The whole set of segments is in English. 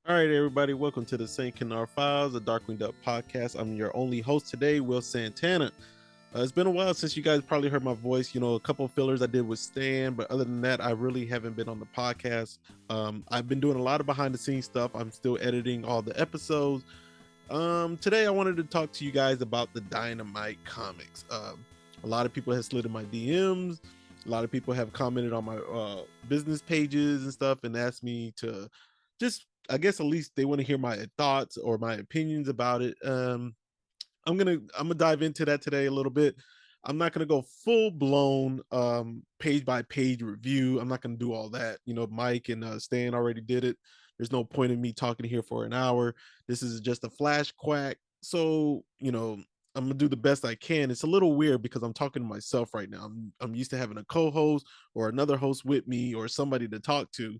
All right, everybody, welcome to the Saint Canard Files, the Darkwing Duck podcast. I'm your only host today, Will Santana. It's been a while since you guys probably heard my voice. You know, a couple of fillers I did with Stan, but other than that, I really haven't been on the podcast. I've been doing a lot of behind the scenes stuff. I'm still editing all the episodes. Today, I wanted to talk to you guys about the Dynamite Comics. A lot of people have slid in my DMs. A lot of people have commented on my business pages and stuff and asked me to just, I guess, at least they want to hear my thoughts or my opinions about it. I'm gonna dive into that today a little bit. I'm not gonna go full blown page by page review. I'm not gonna do all that. You know, Mike and Stan already did it. There's no point in me talking here for an hour. This is just a Flashquack. So, I'm gonna do the best I can. It's a little weird because I'm talking to myself right now. I'm used to having a co-host or another host with me or somebody to talk to,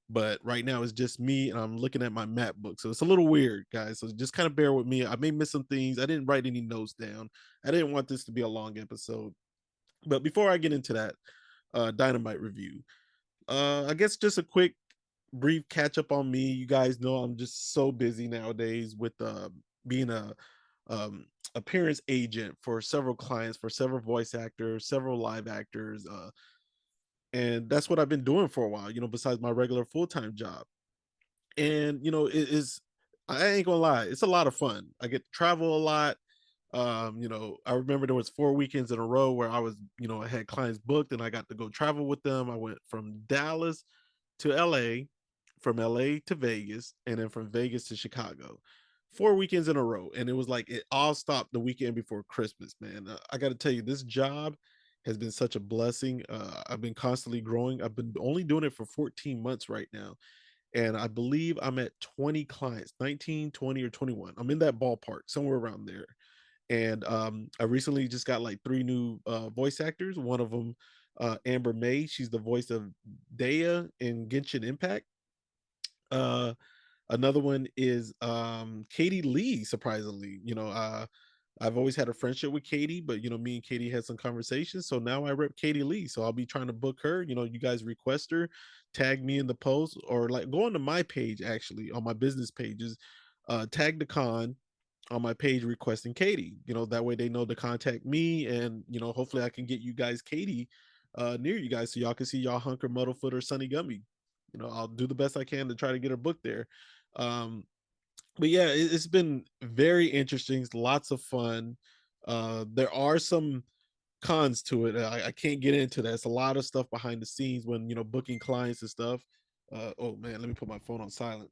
but right now it's just me and I'm looking at my map book. So it's a little weird, guys. So just kind of bear with me. I may miss some things. I didn't write any notes down. I didn't want this to be a long episode. But before I get into that Dynamite review, I guess just a quick brief catch up on me. You guys know I'm just so busy nowadays with being a um, appearance agent for several clients, for several voice actors, several live actors, and that's what I've been doing for a while. Besides my regular full time job. And it is, I ain't gonna lie, it's a lot of fun. I get to travel a lot. I remember there was 4 weekends in a row where I was, I had clients booked and I got to go travel with them. I went from Dallas to LA, from LA to Vegas, and then from Vegas to Chicago. 4 weekends in a row. And it was like it all stopped the weekend before Christmas, man. I got to tell you, this job has been such a blessing. I've been constantly growing. I've been only doing it for 14 months right now, and I believe I'm at 20 clients, 19, 20, or 21. I'm in that ballpark, somewhere around there. And I recently just got like three new voice actors. One of them, Amber May, she's the voice of Daya in Genshin Impact. Uh, Another one is Katie Lee. Surprisingly, I've always had a friendship with Katie, but me and Katie had some conversations. So now I rep Katie Lee. So I'll be trying to book her. You guys request her, tag me in the post, or like go onto my page actually on my business pages, tag the con on my page requesting Katie. That way they know to contact me, and hopefully I can get you guys Katie near you guys so y'all can see y'all Hunker, Muddlefoot, or Sunny Gummy. I'll do the best I can to try to get her booked there. Um, but yeah, it's been very interesting. Lots of fun. There are some cons to it. I can't get into that. It's a lot of stuff behind the scenes when booking clients and stuff. Oh man, let me put my phone on silent.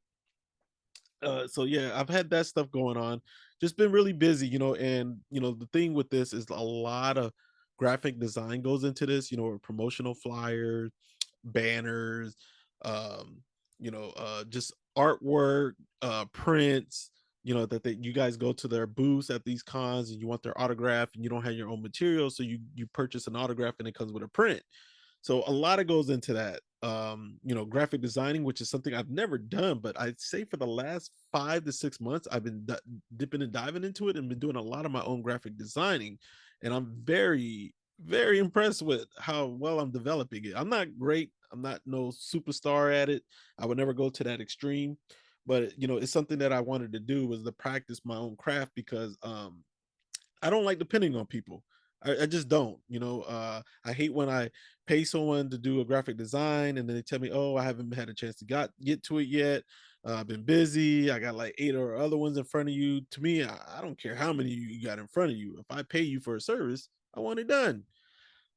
So yeah, I've had that stuff going on. Just been really busy, and the thing with this is a lot of graphic design goes into this. Promotional flyers, banners, just artwork, prints. That you guys go to their booths at these cons and you want their autograph and you don't have your own material, so you purchase an autograph and it comes with a print. So a lot of goes into that. Graphic designing, which is something I've never done, but I'd say for the last 5 to 6 months, I've been dipping and diving into it and been doing a lot of my own graphic designing. And I'm very, very impressed with how well I'm developing it. I'm not great. I'm not no superstar at it. I would never go to that extreme, but it's something that I wanted to do, was to practice my own craft, because I don't like depending on people. I just don't. I hate when I pay someone to do a graphic design and then they tell me, "Oh, I haven't had a chance to get to it yet. I've been busy. I got like 8 or other ones in front of you." To me, I don't care how many you got in front of you. If I pay you for a service, I want it done.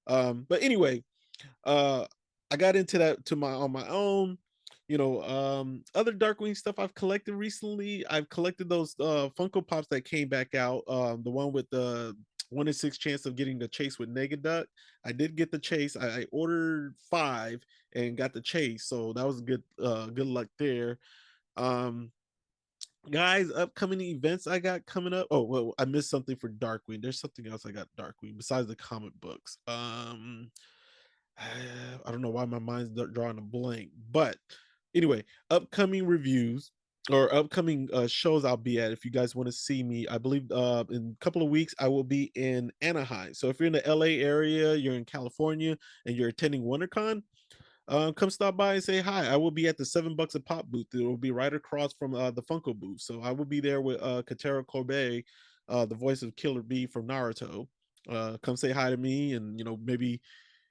But anyway, uh, I got into that to my on my own. Other Darkwing stuff I've collected recently. I've collected those Funko Pops that came back out. The one with the 1 in 6 chance of getting the chase with Negaduck. I did get the chase. I ordered 5 and got the chase, so that was good luck there. Um, Guys, upcoming events I got coming up. Oh well, I missed something for Darkwing. There's something else I got Darkwing besides the comic books. I don't know why my mind's drawing a blank, but anyway, upcoming reviews or upcoming shows I'll be at. If you guys want to see me, I believe in a couple of weeks I will be in Anaheim. So if you're in the LA area, you're in California, and you're attending WonderCon, come stop by and say hi. I will be at the $7 a pop booth. It will be right across from the Funko booth. So I will be there with Katara Kobe, the voice of Killer B from Naruto. Come say hi to me, and maybe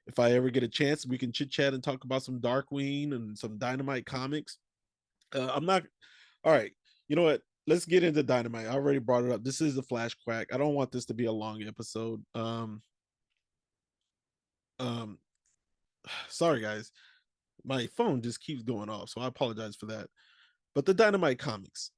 if I ever get a chance, we can chit chat and talk about some Darkwing and some Dynamite comics. I'm not. All right. You know what? Let's get into Dynamite. I already brought it up. This is a Flashquack. I don't want this to be a long episode. Um, sorry guys, my phone just keeps going off, so I apologize for that. But the Dynamite comics.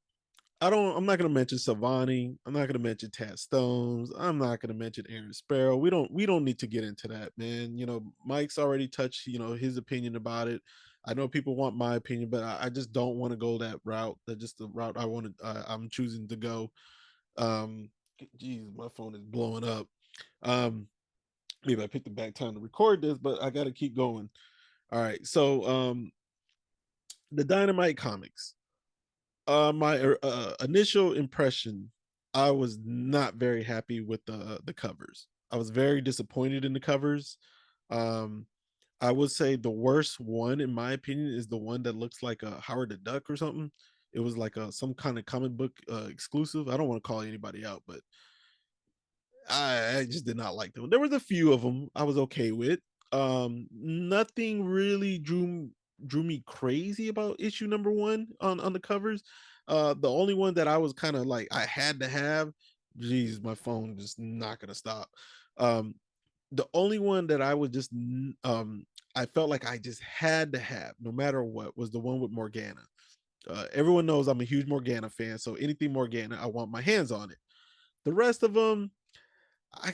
I'm not gonna mention Savani. I'm not gonna mention Tad Stones. I'm not gonna mention Aaron Sparrow. We don't need to get into that, man. Mike's already touched, his opinion about it. I know people want my opinion, but I just don't want to go that route. That's just the route I'm choosing to go. Um, Geez, my phone is blowing up. Um, Maybe I picked the back time to record this, but I got to keep going. All right, so the Dynamite comics. My initial impression, I was not very happy with the covers. I was very disappointed in the covers. Um, I would say the worst one, in my opinion, is the one that looks like a Howard the Duck or something. It was like some kind of comic book exclusive. I don't want to call anybody out, but I just did not like them. There was a few of them I was okay with. Nothing really drew me crazy about issue number one on the covers. The only one that I was kind of like I had to have. Jeez, my phone just not gonna stop. Um, the only one that I would just I felt like I just had to have, no matter what, was the one with Morgana. Everyone knows I'm a huge Morgana fan, so anything Morgana, I want my hands on it. The rest of them, I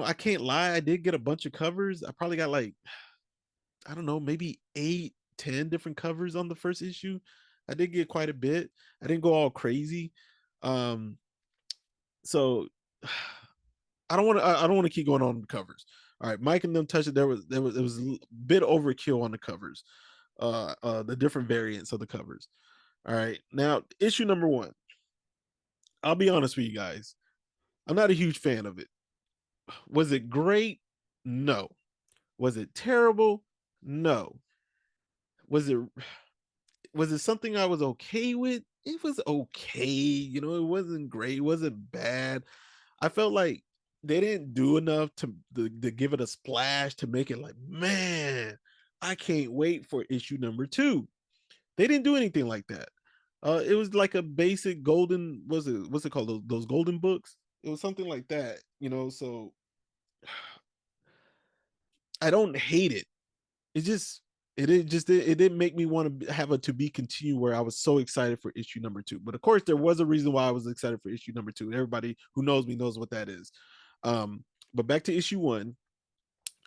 I can't lie. I did get a bunch of covers. I probably got like, I don't know, maybe 8, 10 different covers on the first issue. I did get quite a bit. I didn't go all crazy. Um, so I don't want to keep going on the covers. All right, Mike and them touched it. There was a bit overkill on the covers. The different variants of the covers. All right. Now, issue number one. I'll be honest with you guys. I'm not a huge fan of it. Was it great? No. Was it terrible? No. Was it something I was okay with? It was okay. It wasn't great. It wasn't bad. I felt like they didn't do enough to give it a splash to make it like, man, I can't wait for issue number two. They didn't do anything like that. It was like a basic golden, what's it called? Those golden books. It was something like that. So I don't hate it. It didn't make me want to have a to be continued where I was so excited for issue number two. But of course, there was a reason why I was excited for issue number two. Everybody who knows me knows what that is. But back to issue one.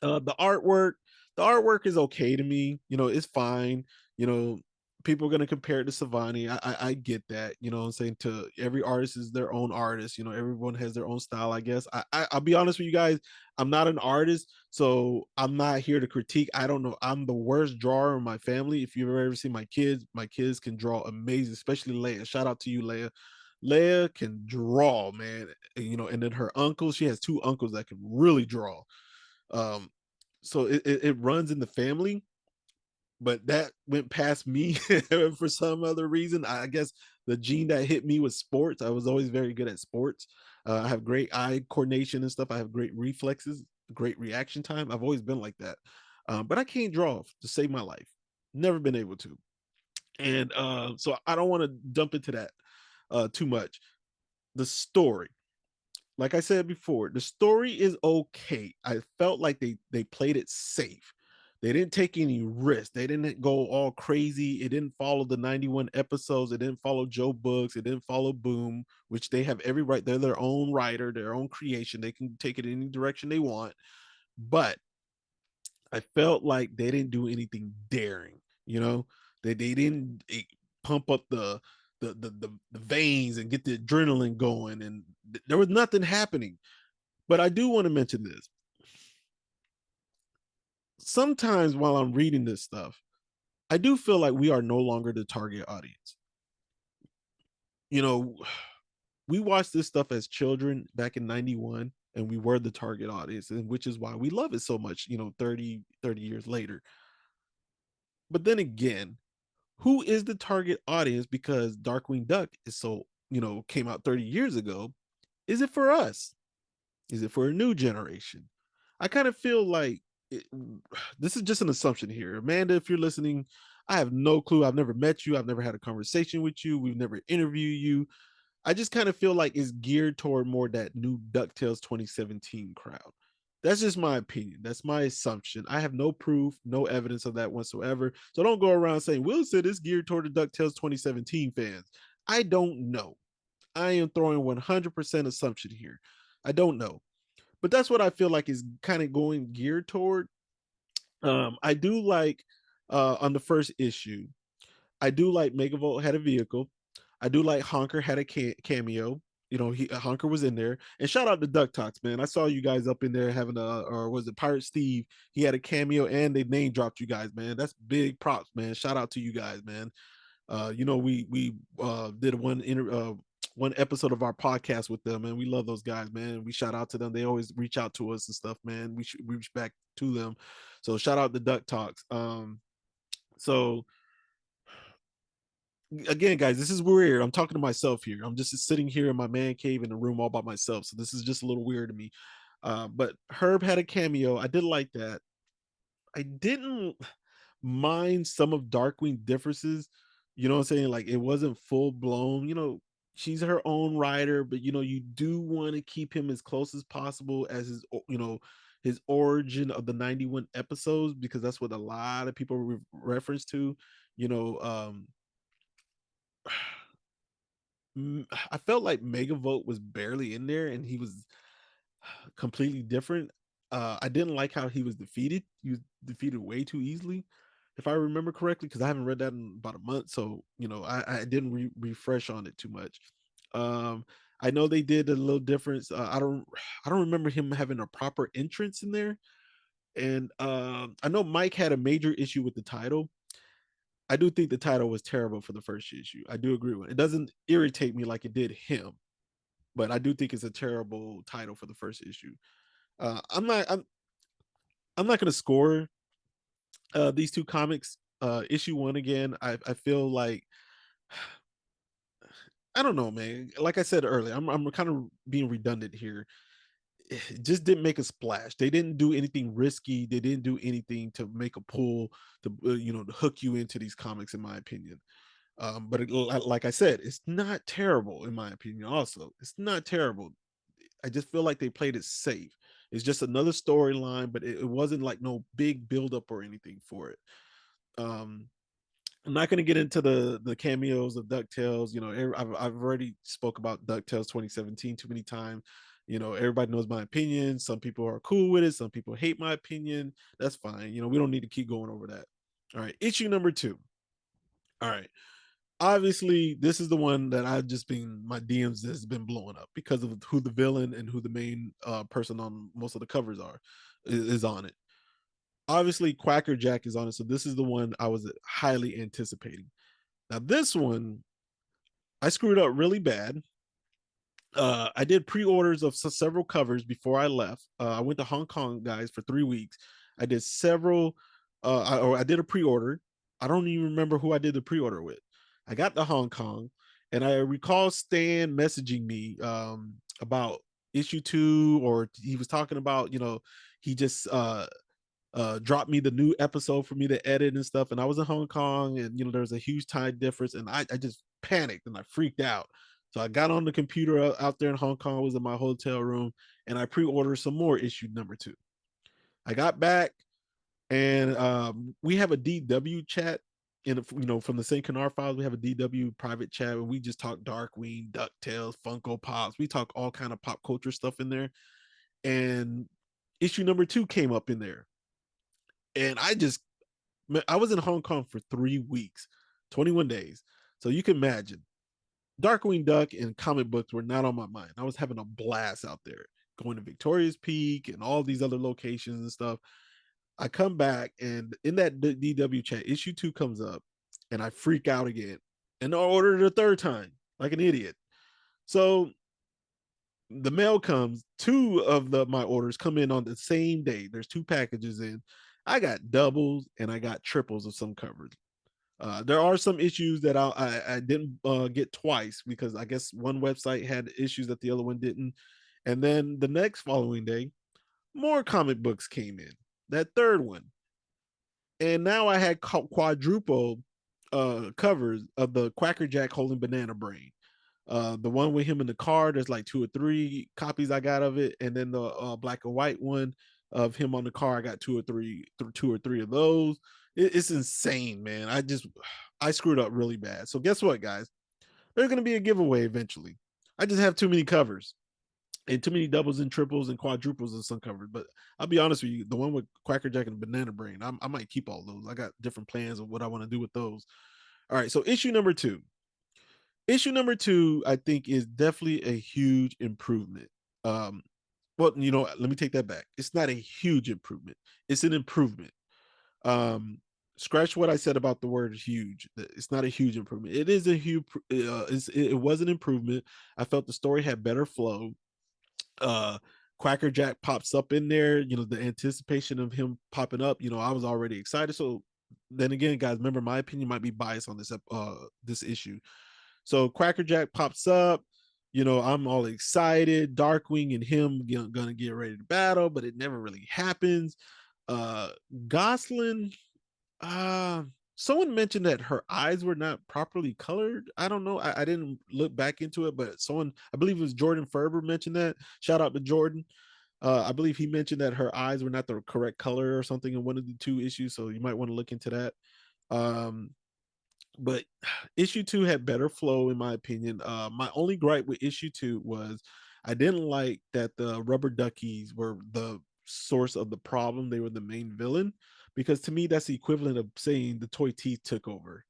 The artwork is okay to me. It's fine. you know People are going to compare it to Savani. I get that. I'm saying, to every artist is their own artist. Everyone has their own style, I guess. I'll be honest with you guys, I'm not an artist, so I'm not here to critique. I don't know. I'm the worst drawer in my family. If you've ever seen my kids can draw amazing, especially Leia. Shout out to you, Leia. Leia can draw, man. And then her uncles, she has two uncles that can really draw. um so it runs in the family, but that went past me for some other reason. I guess the gene that hit me was sports. I was always very good at sports. I have great eye coordination and stuff. I have great reflexes, great reaction time. I've always been like that. But I can't draw to save my life. Never been able to. And so I don't want to jump into that too much. The story, like I said before, the story is okay. I felt like they played it safe. They didn't take any risks. They didn't go all crazy. It didn't follow the 91 episodes. It didn't follow Joe Books. It didn't follow Boom, which they have every right. They're their own writer, their own creation. They can take it in any direction they want. But I felt like they didn't do anything daring. They didn't pump up the veins and get the adrenaline going, and there was nothing happening. But I do want to mention this. Sometimes while I'm reading this stuff, I do feel like we are no longer the target audience. You know, we watched this stuff as children back in 91, and we were the target audience, and which is why we love it so much, 30 years later. But then again, who is the target audience? Because Darkwing Duck is so, came out 30 years ago. Is it for us? Is it for a new generation? I kind of feel like it, this is just an assumption here. Amanda, if you're listening, I have no clue. I've never met you. I've never had a conversation with you. We've never interviewed you. I just kind of feel like it's geared toward more that new DuckTales 2017 crowd. That's just my opinion. That's my assumption. I have no proof, no evidence of that whatsoever. So don't go around saying Will said it's geared toward the DuckTales 2017 fans. I don't know. I am throwing 100% assumption here. I don't know. But that's what I feel like is kind of going geared toward. I do like on the first issue, I do like Megavolt had a vehicle. I do like Honker had a cameo. Honker was in there. And shout out to Duck Talks, man. I saw you guys up in there having or was it Pirate Steve? He had a cameo and they name dropped you guys, man. That's big props, man. Shout out to you guys, man. We did one episode of our podcast with them, and we love those guys, man. We shout out to them. They always reach out to us and stuff, man. We reach back to them. So shout out to Duck Talks. So again, guys, this is weird. I'm talking to myself here. I'm just sitting here in my man cave in a room all by myself. So this is just a little weird to me. But Herb had a cameo. I did like that. I didn't mind some of Darkwing differences. You know what I'm saying? Like it wasn't full blown. She's her own writer, but you do want to keep him as close as possible as his origin of the 91 episodes, because that's what a lot of people reference to. You know, I felt like Megavolt was barely in there and he was completely different. I didn't like how he was defeated. He was defeated way too easily, if I remember correctly, because I haven't read that in about a month. So I didn't refresh on it too much. I know they did a little difference. I don't remember him having a proper entrance in there. And I know Mike had a major issue with the title. I do think the title was terrible for the first issue. I do agree with it. It doesn't irritate me like it did him, but I do think it's a terrible title for the first issue. I'm not going to score these two comics. Issue one again. I feel like I don't know, man. Like I said earlier, I'm kind of being redundant here. It just didn't make a splash. They didn't do anything risky. They didn't do anything to make a pull to to hook you into these comics, in my opinion. But like I said, it's not terrible in my opinion. Also, it's not terrible. I just feel like they played it safe. It's just another storyline, but it wasn't like no big buildup or anything for it. Um, I'm not going to get into the cameos of Ducktales. I've already spoke about Ducktales 2017 too many times. Everybody knows my opinion. Some people are cool with it. Some people hate my opinion. That's fine. We don't need to keep going over that. All right, issue number 2. All right, obviously this is the one that I've just been my DMs has been blowing up because of who the villain and who the main person on most of the covers is on it. Obviously Quacker Jack is on it, so this is the one I was highly anticipating. Now this one I screwed up really bad. I did pre-orders of several covers before I left. I went to Hong Kong, guys, for 3 weeks. I did several I did a pre-order. I don't even remember who I did the pre-order with. I got to Hong Kong and I recall Stan messaging me about issue 2, or he was talking about, he just dropped me the new episode for me to edit and stuff. And I was in Hong Kong, and there was a huge time difference, and I just panicked and I freaked out. So I got on the computer out there in Hong Kong, was in my hotel room, and I pre-ordered some more issue number 2. I got back, and we have a DW chat. From the St. Canard files, we have a DW private chat where we just talk Darkwing, DuckTales, Funko Pops. We talk all kind of pop culture stuff in there. And issue number 2 came up in there. And I was in Hong Kong for 3 weeks, 21 days. So you can imagine Darkwing Duck and comic books were not on my mind. I was having a blast out there, going to Victoria's Peak and all these other locations and stuff. I come back, and in that DW chat, issue 2 comes up, and I freak out again. And I ordered it a third time, like an idiot. So the mail comes. Two of my orders come in on the same day. There's 2 packages in. I got doubles and I got triples of some covers. There are some issues that I didn't get twice because I guess one website had issues that the other one didn't. And then the next following day, more comic books came in. That third one, and now I had quadruple covers of the Quacker Jack holding Banana Brain. The one with him in the car, there's like 2 or 3 copies I got of it, and then the black and white one of him on the car, I got 2 or 3 of those. It's insane, man. I screwed up really bad. So guess what, guys? There's gonna be a giveaway eventually. I just have too many covers and too many doubles and triples and quadruples and some covered. But I'll be honest with you, the one with Quacker Jack and Banana Brain, I might keep all those. I got different plans of what I want to do with those. All right, so issue number two. Issue number two, I think, is definitely a huge improvement. Um, well, let me take that back. It's not a huge improvement. It's an improvement. Um, Scratch what I said about the word huge. It's not a huge improvement. It is a huge. It was an improvement. I felt the story had better flow. uh Quacker Jack pops up in there, the anticipation of him popping up, I was already excited. So then again, guys, remember my opinion might be biased on this issue. So Quacker Jack pops up, I'm all excited. Darkwing and him gonna get ready to battle, but it never really happens. uh Goslin, uh, someone mentioned that her eyes were not properly colored. I don't know. I didn't look back into it, but someone, I believe it was Jordan Ferber, mentioned that. Shout out to Jordan. I believe he mentioned that her eyes were not the correct color or something in one of the 2 issues. So you might want to look into that. Um, but issue 2 had better flow, in my opinion. My only gripe with issue 2 was I didn't like that the rubber duckies were the source of the problem. They were the main villain, because to me that's the equivalent of saying the toy teeth took over.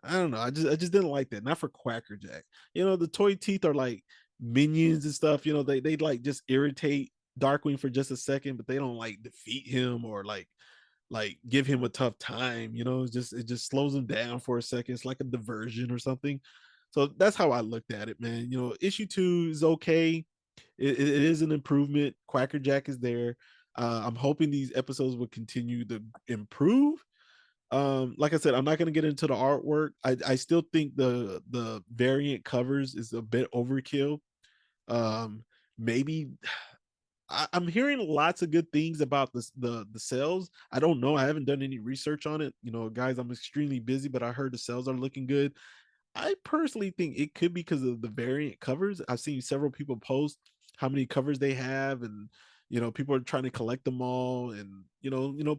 I don't know. I just didn't like that. Not for Quacker Jack. The toy teeth are like minions and stuff. They like just irritate Darkwing for just a second, but they don't like defeat him or like give him a tough time. It just slows him down for a second. It's like a diversion or something. So that's how I looked at it, man. Issue 2 is okay. It is an improvement. Quacker Jack is there. I'm hoping these episodes will continue to improve. Like I said, I'm not going to get into the artwork. I still think the variant covers is a bit overkill. um Maybe I'm hearing lots of good things about the sales. I don't know. I haven't done any research on it. Guys, I'm extremely busy, but I heard the sales are looking good. I personally think it could be because of the variant covers. I've seen several people post how many covers they have, and people are trying to collect them all. And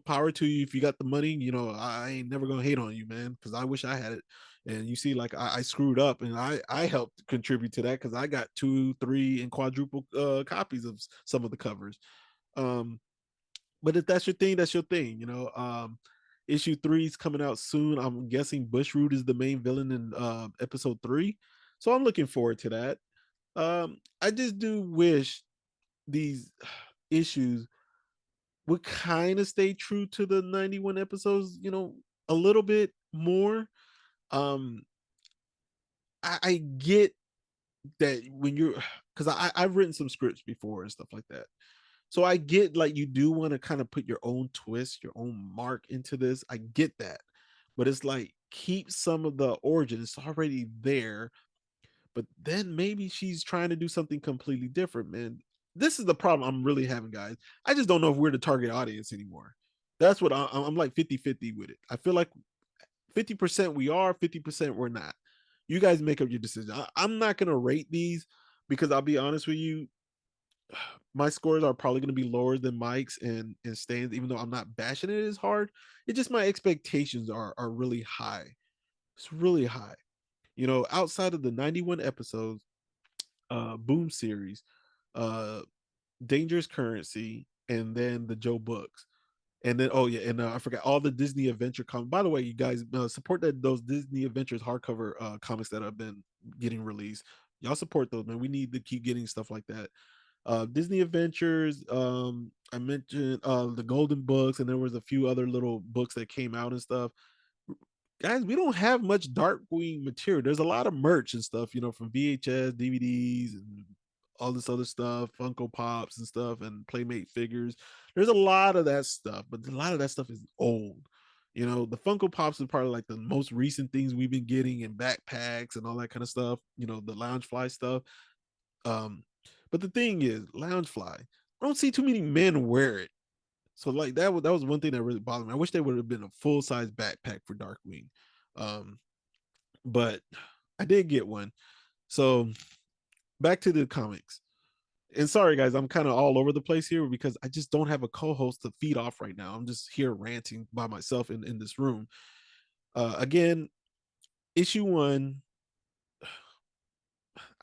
power to you if you got the money. I ain't never gonna hate on you, man, because I wish I had it. And you see, like I screwed up, and I helped contribute to that because I got 2, 3, and quadruple copies of some of the covers. Um, but if that's your thing, that's your thing. Issue 3 is coming out soon. I'm guessing Bushroot is the main villain in episode 3, so I'm looking forward to that. I just do wish these issues would kind of stay true to the 91 episodes, a little bit more. um I get that when you're, because I've written some scripts before and stuff like that. So I get, like, you do want to kind of put your own twist, your own mark into this. I get that. But it's like, keep some of the origin. It's already there. But then maybe she's trying to do something completely different, man. This is the problem I'm really having, guys. I just don't know if we're the target audience anymore. That's what I'm like 50-50 with it. I feel like 50% we are, 50% we're not. You guys make up your decision. I'm not going to rate these because I'll be honest with you, my scores are probably going to be lower than Mike's and Stan's, even though I'm not bashing it as hard. It's just my expectations are really high. It's really high. Outside of the 91 episodes, Boom series, uh, Dangerous Currency, and then the Joe books. And then, oh yeah, and I forgot all the Disney Adventure comics. By the way, you guys support those Disney Adventures hardcover comics that have been getting released. Y'all support those, man. We need to keep getting stuff like that. Disney Adventures. I mentioned the Golden Books, and there was a few other little books that came out and stuff. Guys, we don't have much Darkwing material. There's a lot of merch and stuff, from VHS, DVDs, and all this other stuff, Funko Pops and stuff, and Playmate figures. There's a lot of that stuff, but a lot of that stuff is old. You know, the Funko Pops is probably like the most recent things we've been getting, in backpacks and all that kind of stuff. You know, the Loungefly stuff. Um, but the thing is, Loungefly, I don't see too many men wear it. So like that was one thing that really bothered me. I wish they would have been a full size backpack for Darkwing. Um, but I did get one. So back to the comics. And sorry guys, I'm kind of all over the place here because I just don't have a co-host to feed off right now. I'm just here ranting by myself in this room. Again, issue 1,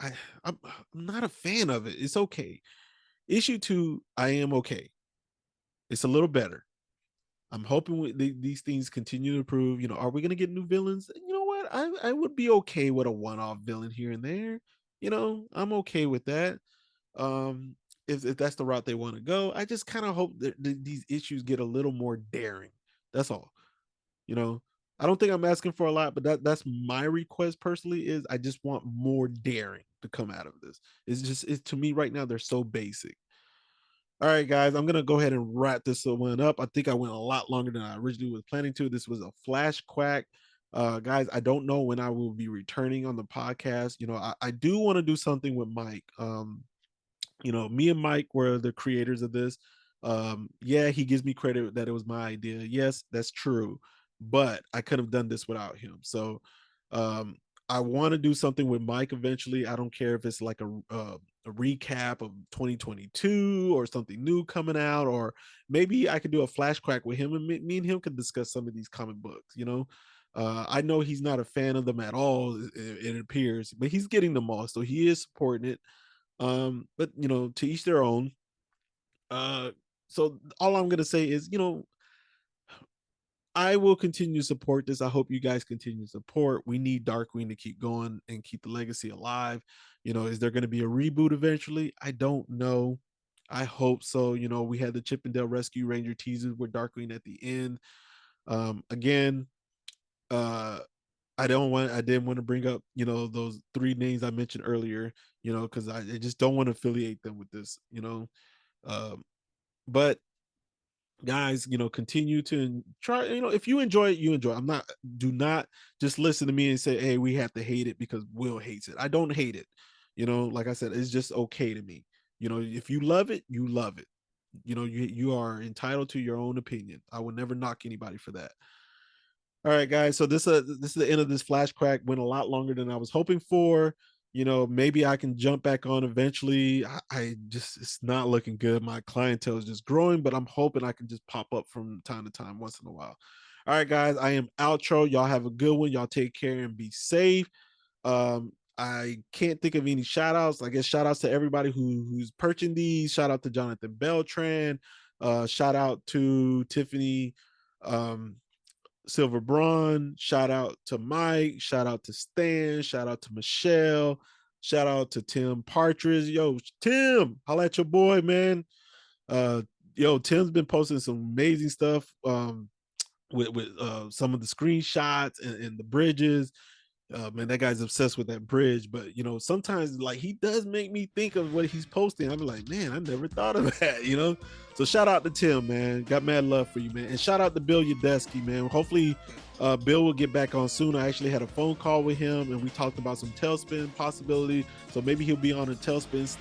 I I'm not a fan of it. It's okay. Issue 2, I am okay. It's a little better. I'm hoping these things continue to improve. You know, are we going to get new villains? You know what? I would be okay with a one-off villain here and there. You know, I'm okay with that. Um, if that's the route they want to go, I just kind of hope that these issues get a little more daring. That's all. You know, I don't think I'm asking for a lot, but that's my request personally. Is I just want more daring to come out of this. It's to me right now they're so basic. All right, guys, I'm gonna go ahead and wrap this one up. I think I went a lot longer than I originally was planning to. This was a Flashquack. Guys, I don't know when I will be returning on the podcast. You know, I do want to do something with Mike. You know, me and Mike were the creators of this. Yeah, he gives me credit that it was my idea. Yes, that's true, but I could have done this without him. So um, I want to do something with Mike eventually. I don't care if it's like a recap of 2022 or something new coming out, or maybe I could do a Flashquack with him, and me and him could discuss some of these comic books. You know, I know he's not a fan of them at all, it appears, but he's getting them all, so he is supporting it. But you know, to each their own. uh so all I'm gonna say is, you know, I will continue to support this. I hope you guys continue to support. We need Darkwing to keep going and keep the legacy alive. You know, is there going to be a reboot eventually? I don't know. I hope so. You know, we had the Chippendale Rescue Ranger teasers with Darkwing at the end. Again, uh I didn't want to bring up, you know, those 3 names I mentioned earlier, you know, because I just don't want to affiliate them with this, you know. Um, but guys, you know, continue to try. You know, if you enjoy it, you enjoy it. I'm not, do not just listen to me and say, hey, we have to hate it because Will hates it. I don't hate it. You know, like I said, it's just okay to me. You know, if you love it, you love it. You know, you are entitled to your own opinion. I will never knock anybody for that. All right, guys. So this is the end of this Flashquack. Went a lot longer than I was hoping for. You know, maybe I can jump back on eventually. I just, it's not looking good. My clientele is just growing, but I'm hoping I can just pop up from time to time once in a while. All right, guys. I am outro. Y'all have a good one. Y'all take care and be safe. I can't think of any shout outs. I guess shout outs to everybody who's purchasing these. Shout out to Jonathan Beltran. Shout out to Tiffany. Silver Braun, shout out to Mike, shout out to Stan, shout out to Michelle, shout out to Tim Partridge. Yo, Tim, holla at your boy, man. Uh, yo, Tim's been posting some amazing stuff with some of the screenshots and the bridges. Man, that guy's obsessed with that bridge. But you know, sometimes like he does make me think of what he's posting. I'm like, man, I never thought of that, you know. So shout out to Tim, man. Got mad love for you, man. And shout out to Bill Yadesky, man. Hopefully Bill will get back on soon. I actually had a phone call with him and we talked about some Tailspin possibility. So maybe he'll be on a Tailspin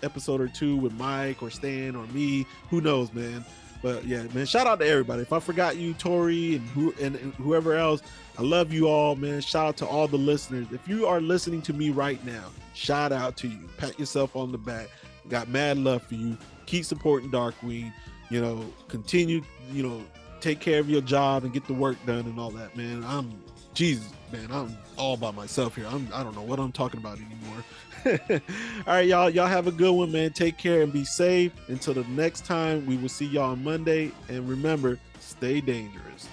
episode or 2 with Mike or Stan or me. Who knows, man. But yeah, man, shout out to everybody. If I forgot you, Tori, and whoever else, I love you all, man. Shout out to all the listeners. If you are listening to me right now, shout out to you. Pat yourself on the back. Got mad love for you. Keep supporting Darkwing. You know, continue, you know, take care of your job and get the work done and all that, man. Jesus, man, I'm all by myself here. I don't know what I'm talking about anymore. All right, y'all have a good one, man. Take care and be safe. Until the next time, we will see y'all on Monday. And remember, stay dangerous.